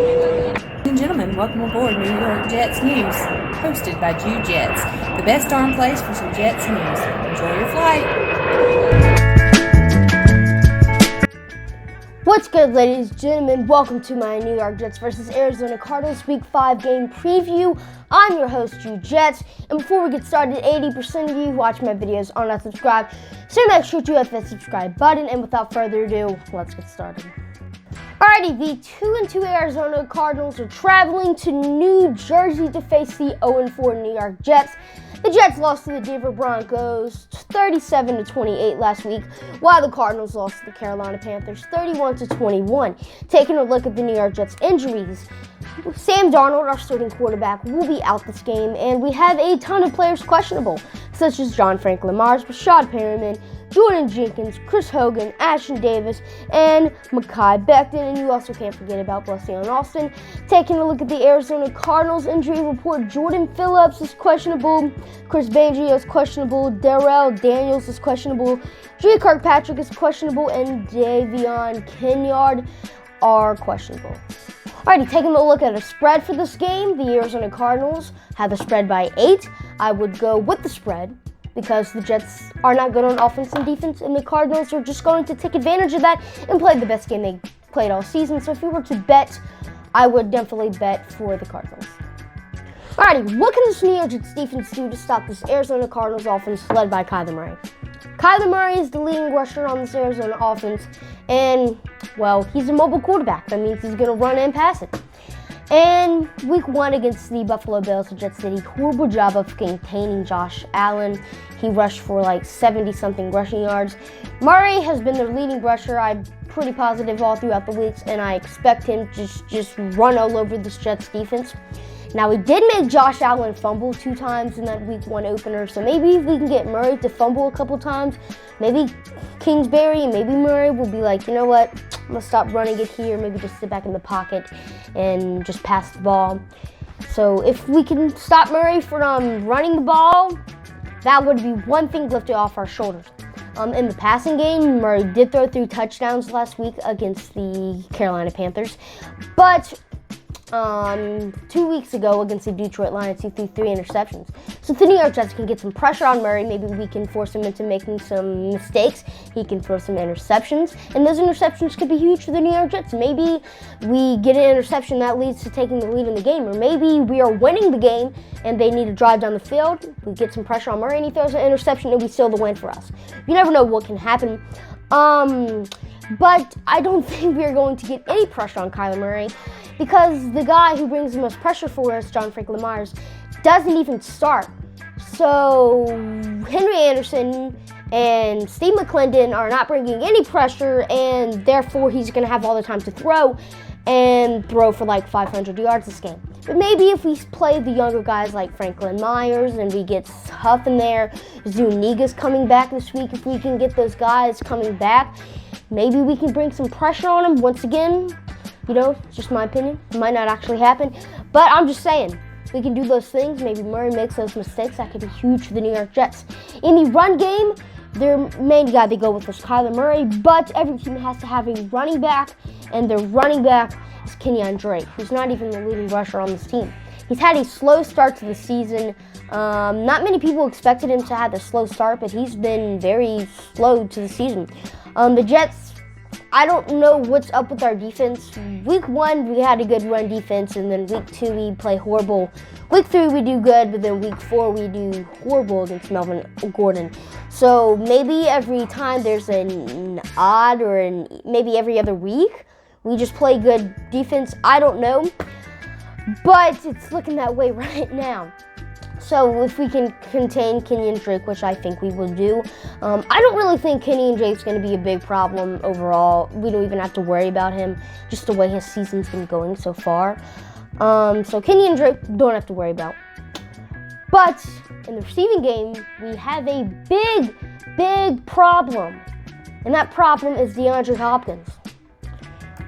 Ladies and gentlemen, welcome aboard New York Jets News, hosted by Jew Jets, the best darn place for some Jets news. Enjoy your flight. What's good, ladies and gentlemen? Welcome to my New York Jets versus Arizona Cardinals Week 5 game preview. I'm your host, Jew Jets, and before we get started, 80% of you who watch my videos are not subscribed, so make sure to hit that subscribe button, and without further ado, let's get started. Alrighty, the 2-2 Arizona Cardinals are traveling to New Jersey to face the 0-4 New York Jets. The Jets lost to the Denver Broncos 37-28 last week, while the Cardinals lost to the Carolina Panthers 31-21. Taking a look at the New York Jets injuries, Sam Darnold, our starting quarterback, will be out this game, and we have a ton of players questionable, such as John Franklin Myers, Rashad Perriman, Jordan Jenkins, Chris Hogan, Ashton Davis, and Mekhi Becton. And you also can't forget about Blessian Austin. Taking a look at the Arizona Cardinals injury report, Jordan Phillips is questionable, Chris Bangio is questionable, Darrell Daniels is questionable, Dre Kirkpatrick is questionable, and Davion Kenyard are questionable. Alrighty, taking a look at a spread for this game, the Arizona Cardinals have the spread by 8. I would go with the spread because the Jets are not good on offense and defense, and the Cardinals are just going to take advantage of that and play the best game they played all season. So if we were to bet, I would definitely bet for the Cardinals. Alrighty, what can this New York Jets defense do to stop this Arizona Cardinals offense led by Kyler Murray? Kyler Murray is the leading rusher on this Arizona offense, and, well, he's a mobile quarterback. That means he's going to run and pass it. And week 1 against the Buffalo Bills, the Jets did a horrible job of containing Josh Allen. He rushed for like 70-something rushing yards. Murray has been their leading rusher. I'm pretty positive all throughout the weeks, and I expect him to just run all over this Jets defense. Now, we did make Josh Allen fumble 2 times in that week 1 opener, so maybe if we can get Murray to fumble a couple times, maybe Kingsbury and maybe Murray will be like, you know what, I'm going to stop running it here, maybe just sit back in the pocket and just pass the ball. So if we can stop Murray from running the ball, that would be one thing lifted off our shoulders. In the passing game, Murray did throw 3 touchdowns last week against the Carolina Panthers, but 2 weeks ago against the Detroit Lions, he threw 3 interceptions. So if the New York Jets can get some pressure on Murray, maybe we can force him into making some mistakes. He can throw some interceptions, and those interceptions could be huge for the New York Jets. Maybe we get an interception that leads to taking the lead in the game, or maybe we are winning the game and they need to drive down the field. We get some pressure on Murray and he throws an interception and we seal the win for us. You never know what can happen. But I don't think we're going to get any pressure on Kyler Murray because the guy who brings the most pressure for us, John Franklin Myers, doesn't even start. So Henry Anderson and Steve McClendon are not bringing any pressure, and therefore he's going to have all the time to throw and throw for like 500 yards this game. But maybe if we play the younger guys like Franklin Myers and we get Huff in there, Zuniga's coming back this week, if we can get those guys coming back, maybe we can bring some pressure on them once again. You know, it's just my opinion. It might not actually happen, but I'm just saying, we can do those things. Maybe Murray makes those mistakes. That could be huge for the New York Jets. In the run game, their main guy they go with is Kyler Murray, but every team has to have a running back, and their running back is Kenyon Drake, who's not even the leading rusher on this team. He's had a slow start to the season. Not many people expected him to have a slow start, but he's been very slow to the season. The Jets, I don't know what's up with our defense. Week 1, we had a good run defense, and then week 2, we play horrible. Week 3, we do good, but then week 4, we do horrible against Melvin Gordon. So maybe every time there's an odd or maybe every other week, we just play good defense. I don't know, but it's looking that way right now. So if we can contain Kenyon Drake, which I think we will do, I don't really think Kenyon Drake's going to be a big problem overall. We don't even have to worry about him, just the way his season's been going so far. So Kenyon Drake, don't have to worry about. But in the receiving game, we have a big problem. And that problem is DeAndre Hopkins.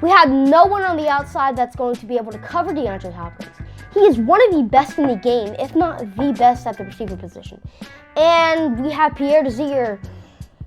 We have no one on the outside that's going to be able to cover DeAndre Hopkins. He is one of the best in the game, if not the best at the receiver position. And we have Pierre Desir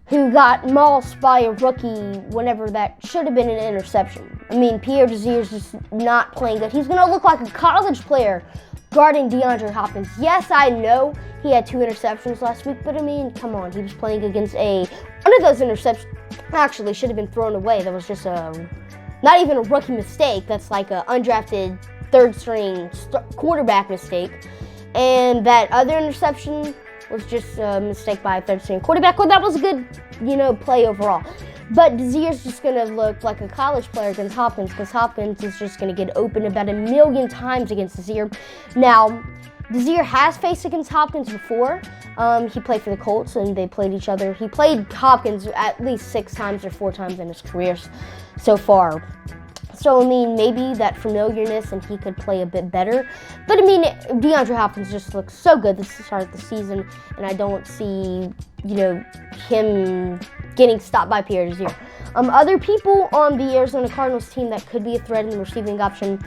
who got mauled by a rookie whenever that should have been an interception. I mean, Pierre Desir's just not playing good. He's going to look like a college player guarding DeAndre Hopkins. Yes, I know he had 2 interceptions last week, but I mean, come on. He was playing against one of those interceptions actually should have been thrown away. That was just not even a rookie mistake. That's like an undrafted third-string quarterback mistake. And that other interception was just a mistake by a third-string quarterback. Well, that was a good, play overall. But Desir's just going to look like a college player against Hopkins because Hopkins is just going to get open about 1,000,000 times against Desir. Now, Desir has faced against Hopkins before. He played for the Colts, and they played each other. He played Hopkins at least 6 times or 4 times in his career so far. So, I mean, maybe that familiarness and he could play a bit better. But, I mean, DeAndre Hopkins just looks so good this start of the season, and I don't see, him getting stopped by Pierre Desir. Other people on the Arizona Cardinals team that could be a threat in the receiving option,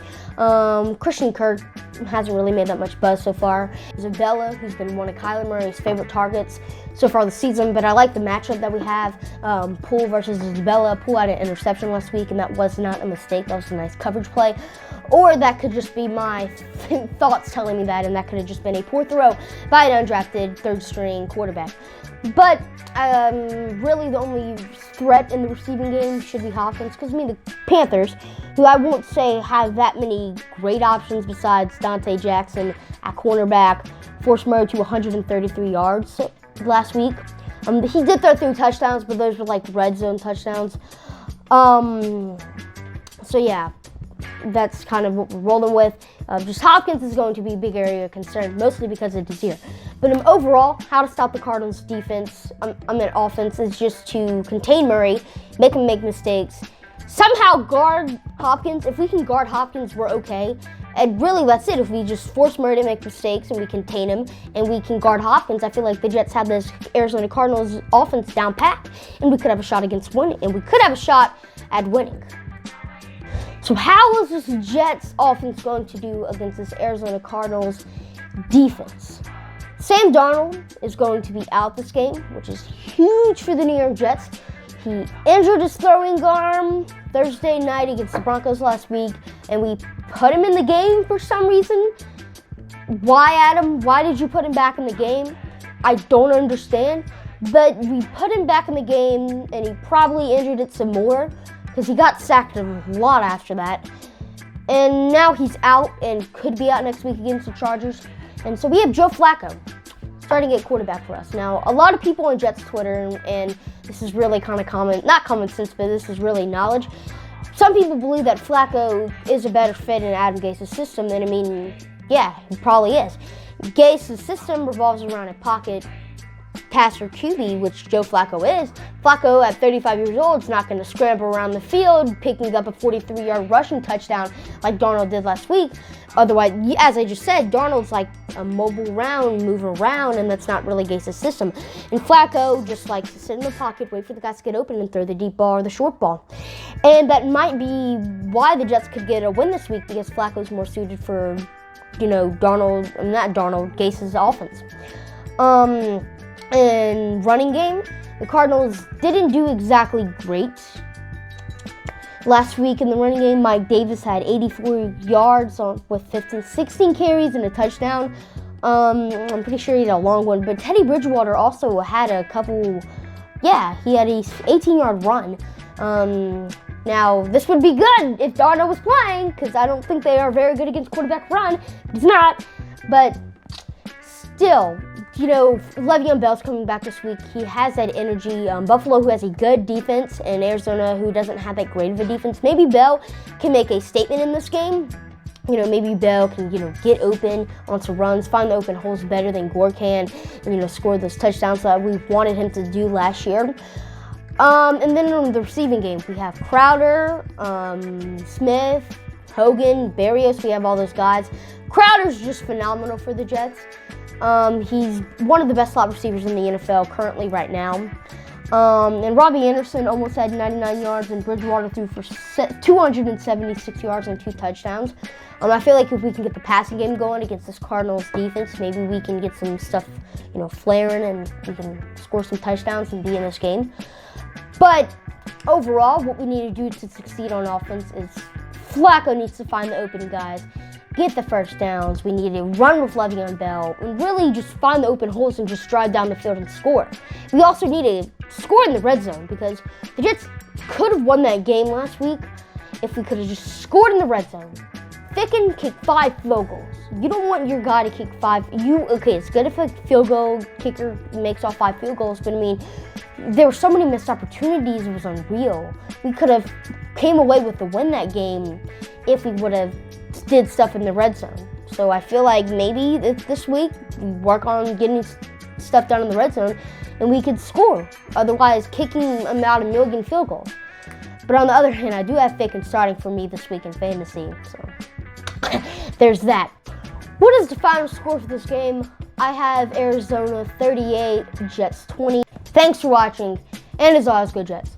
Christian Kirk hasn't really made that much buzz so far. Isabella, who's been one of Kyler Murray's favorite targets so far this season, but I like the matchup that we have. Poole versus Isabella. Poole had an interception last week, and that was not a mistake. That was a nice coverage play. Or that could just be my thoughts telling me that, and that could have just been a poor throw by an undrafted third-string quarterback. But really the only threat in the receiving game should be Hopkins, because, the Panthers, who I won't say have that many great options besides Dante Jackson at cornerback, forced Murray to 133 yards last week. He did throw 3 touchdowns, but those were like red zone touchdowns. So yeah, that's kind of what we're rolling with. Just Hopkins is going to be a big area of concern, mostly because of Desir. But overall, how to stop the Cardinals' defense, offense, is just to contain Murray, make him make mistakes, somehow guard Hopkins. If we can guard Hopkins, we're okay. And really, that's it. If we just force Murray to make mistakes and we contain him and we can guard Hopkins, I feel like the Jets have this Arizona Cardinals offense down pat, and we could have a shot against winning, and we could have a shot at winning. So how is this Jets offense going to do against this Arizona Cardinals defense? Sam Darnold is going to be out this game, which is huge for the New York Jets. He injured his throwing arm Thursday night against the Broncos last week, and we put him in the game for some reason. Why, Adam? Why did you put him back in the game? I don't understand. But we put him back in the game, and he probably injured it some more because he got sacked a lot after that. And now he's out and could be out next week against the Chargers. And so we have Joe Flacco starting at quarterback for us. Now, a lot of people on Jets Twitter, and this is really kind of not common sense, but this is really knowledge. Some people believe that Flacco is a better fit in Adam Gase's system. And yeah, he probably is. Gase's system revolves around a pocket passer QB, which Joe Flacco is. Flacco, at 35 years old, is not going to scramble around the field, picking up a 43-yard rushing touchdown like Darnold did last week. Otherwise, as I just said, Darnold's like a mobile move around, and that's not really Gase's system. And Flacco just likes to sit in the pocket, wait for the guys to get open, and throw the deep ball or the short ball. And that might be why the Jets could get a win this week, because Flacco's more suited for, Gase's offense. In running game, the Cardinals didn't do exactly great. Last week in the running game, Mike Davis had 84 yards with 16 carries and a touchdown. I'm pretty sure he had a long one, but Teddy Bridgewater also had a couple, he had a 18-yard run. Now, this would be good if Darnold was playing, because I don't think they are very good against quarterback run. He's not, but still, Le'Veon Bell's coming back this week. He has that energy. Buffalo, who has a good defense, and Arizona, who doesn't have that great of a defense. Maybe Bell can make a statement in this game. Maybe Bell can, get open on some runs, find the open holes better than Gore can, and, score those touchdowns that we wanted him to do last year. And then in the receiving game, we have Crowder, Smith, Hogan, Berrios. We have all those guys. Crowder's just phenomenal for the Jets. He's one of the best slot receivers in the NFL currently right now. And Robbie Anderson almost had 99 yards, and Bridgewater threw for 276 yards and 2 touchdowns. I feel like if we can get the passing game going against this Cardinals defense, maybe we can get some stuff, flaring, and we can score some touchdowns and be in this game. But overall, what we need to do to succeed on offense is Flacco needs to find the open guys, get the first downs. We need to run with Le'Veon Bell and really just find the open holes and just drive down the field and score. We also need to score in the red zone because the Jets could have won that game last week if we could have just scored in the red zone. Ficken kicked 5 field goals. You don't want your guy to kick 5. It's good if a field goal kicker makes all 5 field goals, but there were so many missed opportunities. It was unreal. We could have came away with the win that game if we would have did stuff in the red zone. So I feel like maybe this week we work on getting stuff done in the red zone and we could score. Otherwise, kicking about 1 million field goals. But on the other hand, I do have Ficken starting for me this week in fantasy. So there's that. What is the final score for this game? I have Arizona 38, Jets 20. Thanks for watching, and as always, go Jets.